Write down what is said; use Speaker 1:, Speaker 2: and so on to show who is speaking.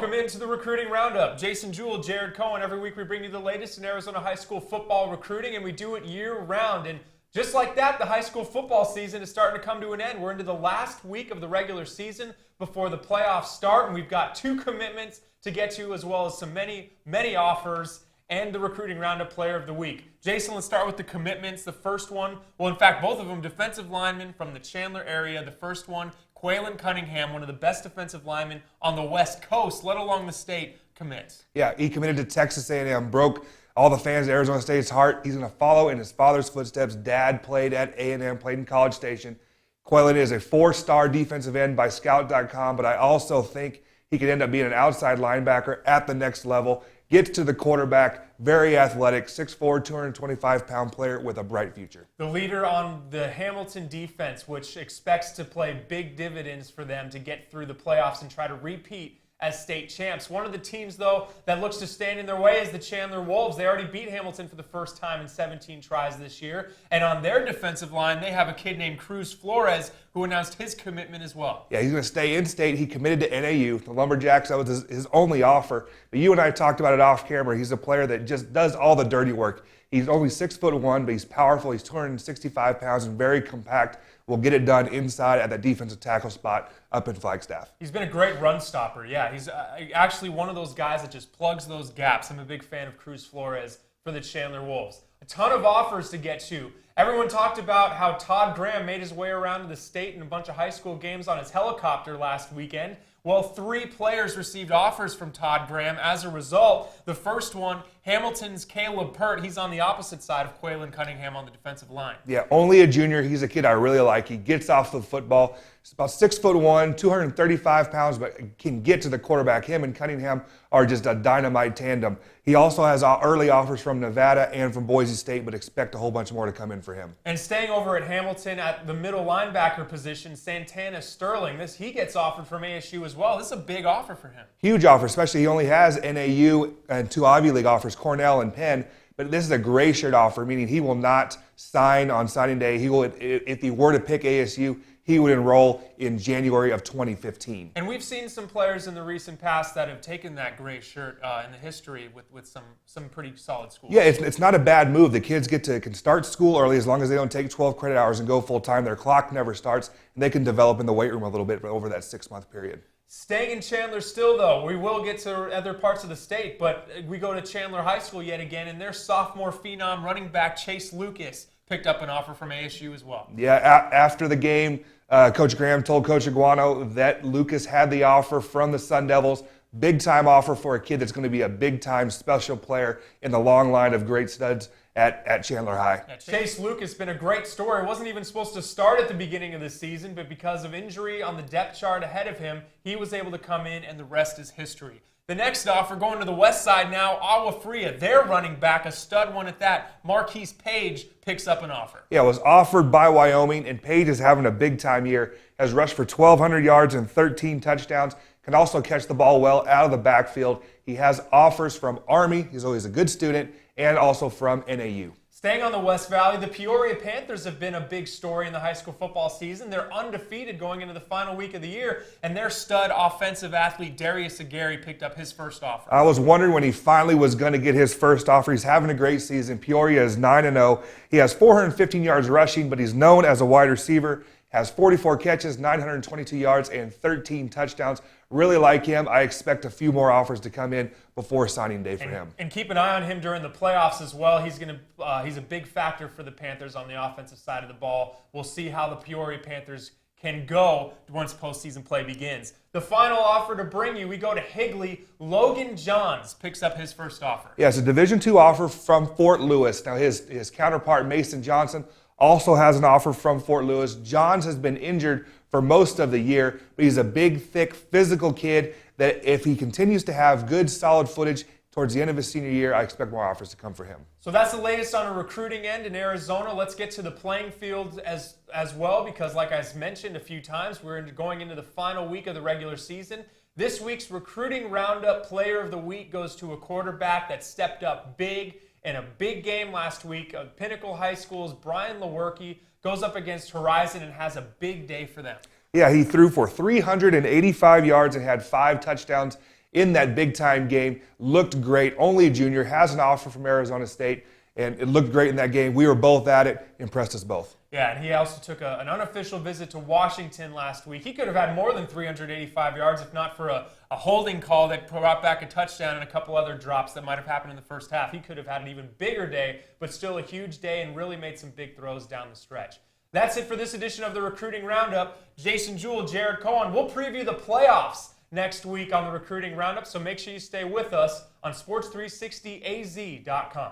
Speaker 1: Welcome into the Recruiting Roundup. Jason Jewell, Jared Cohen. Every week we bring you the latest in Arizona high school football recruiting, and we do it year-round. And just like that, the high school football season is starting to come to an end. We're into the last week of the regular season before the playoffs start, and we've got 2 commitments to get to, as well as some many offers and the Recruiting Roundup Player of the Week. Jason, let's start with the commitments. The first one, well, in fact, both of them defensive linemen from the Chandler area. The first one, Waylon Cunningham, one of the best defensive linemen on the West Coast, let alone the state, commits.
Speaker 2: Yeah, he committed to Texas A&M, broke all the fans of Arizona State's heart. He's going to follow in his father's footsteps. Dad played at A&M, played in College Station. Waylon is a 4-star defensive end by Scout.com, but I also think he could end up being an outside linebacker at the next level. Gets to the quarterback, very athletic, 6'4", 225-pound player with a bright future.
Speaker 1: The leader on the Hamilton defense, which expects to play big dividends for them to get through the playoffs and try to repeat as state champs. One of the teams, though, that looks to stand in their way is the Chandler Wolves. They already beat Hamilton for the first time in 17 tries this year. And on their defensive line, they have a kid named Cruz Flores who announced his commitment as well.
Speaker 2: Yeah, he's going to stay in state. He committed to NAU. The Lumberjacks, that was his only offer. But you and I talked about it off camera. He's a player that just does all the dirty work. He's only 6'1", but he's powerful. He's 265 pounds and very compact. Will get it done inside at that defensive tackle spot up in Flagstaff.
Speaker 1: He's been a great run stopper. Yeah, he's actually one of those guys that just plugs those gaps. I'm a big fan of Cruz Flores for the Chandler Wolves. A ton of offers to get to. Everyone talked about how Todd Graham made his way around to the state in a bunch of high school games on his helicopter last weekend. Well, 3 players received offers from Todd Graham. As a result, the first one, Hamilton's Caleb Pert. He's on the opposite side of Waylon Cunningham on the defensive line.
Speaker 2: Yeah, only a junior. He's a kid I really like. He gets off the football. He's about 6'1", 235 pounds, but can get to the quarterback. Him and Cunningham are just a dynamite tandem. He also has early offers from Nevada and from Boise State, but expect a whole bunch more to come in for him.
Speaker 1: And staying over at Hamilton at the middle linebacker position, Santana Sterling. He gets offered from ASU as well. This is a big offer for him.
Speaker 2: Huge offer, especially he only has NAU and 2 Ivy League offers, Cornell and Penn. But this is a gray shirt offer, meaning he will not sign on signing day. He will, if he were to pick ASU, he would enroll in January of 2015.
Speaker 1: And we've seen some players in the recent past that have taken that gray shirt in the history with some pretty solid schools.
Speaker 2: Yeah, it's not a bad move. The kids can start school early as long as they don't take 12 credit hours and go full time. Their clock never starts, and they can develop in the weight room a little bit over that 6-month period.
Speaker 1: Staying in Chandler still, though, we will get to other parts of the state, but we go to Chandler High School yet again, and their sophomore phenom running back Chase Lucas picked up an offer from ASU as well.
Speaker 2: Yeah, after the game, Coach Graham told Coach Iguano that Lucas had the offer from the Sun Devils. Big-time offer for a kid that's going to be a big-time special player in the long line of great studs at Chandler High.
Speaker 1: Yeah, Chase Lucas has been a great story. Wasn't even supposed to start at the beginning of the season, but because of injury on the depth chart ahead of him, he was able to come in, and the rest is history. The next offer, going to the west side now, Agua Fria. Their running back, a stud one at that, Marquise Page, picks up an offer.
Speaker 2: Yeah, it was offered by Wyoming, and Page is having a big-time year. Has rushed for 1,200 yards and 13 touchdowns. Can also catch the ball well out of the backfield. He has offers from Army. He's always a good student, and also from NAU.
Speaker 1: Staying on the West Valley, the Peoria Panthers have been a big story in the high school football season. They're undefeated going into the final week of the year, and their stud offensive athlete, Darius Aguirre, picked up his first offer.
Speaker 2: I was wondering when he finally was going to get his first offer. He's having a great season. Peoria is 9-0. He has 415 yards rushing, but he's known as a wide receiver. Has 44 catches, 922 yards, and 13 touchdowns. Really like him. I expect a few more offers to come in before signing day for him.
Speaker 1: And keep an eye on him during the playoffs as well. He's a big factor for the Panthers on the offensive side of the ball. We'll see how the Peoria Panthers can go once postseason play begins. The final offer to bring you, we go to Higley. Logan Johns picks up his first offer.
Speaker 2: Yeah, it's a Division II offer from Fort Lewis. Now his counterpart, Mason Johnson, also has an offer from Fort Lewis. Johns has been injured for most of the year, but he's a big, thick, physical kid that if he continues to have good, solid footage towards the end of his senior year, I expect more offers to come for him.
Speaker 1: So that's the latest on a recruiting end in Arizona. Let's get to the playing field as well, because like I mentioned a few times, we're going into the final week of the regular season. This week's Recruiting Roundup Player of the Week goes to a quarterback that stepped up big in a big game last week. Pinnacle High School's Brian Lewerke goes up against Horizon and has a big day for them.
Speaker 2: Yeah, he threw for 385 yards and had 5 touchdowns in that big-time game. Looked great. Only a junior, has an offer from Arizona State, and it looked great in that game. We were both at it. Impressed us both.
Speaker 1: Yeah, and he also took an unofficial visit to Washington last week. He could have had more than 385 yards if not for a holding call that brought back a touchdown and a couple other drops that might have happened in the first half. He could have had an even bigger day, but still a huge day and really made some big throws down the stretch. That's it for this edition of the Recruiting Roundup. Jason Jewell, Jared Cohen. We'll preview the playoffs next week on the Recruiting Roundup, so make sure you stay with us on sports360az.com.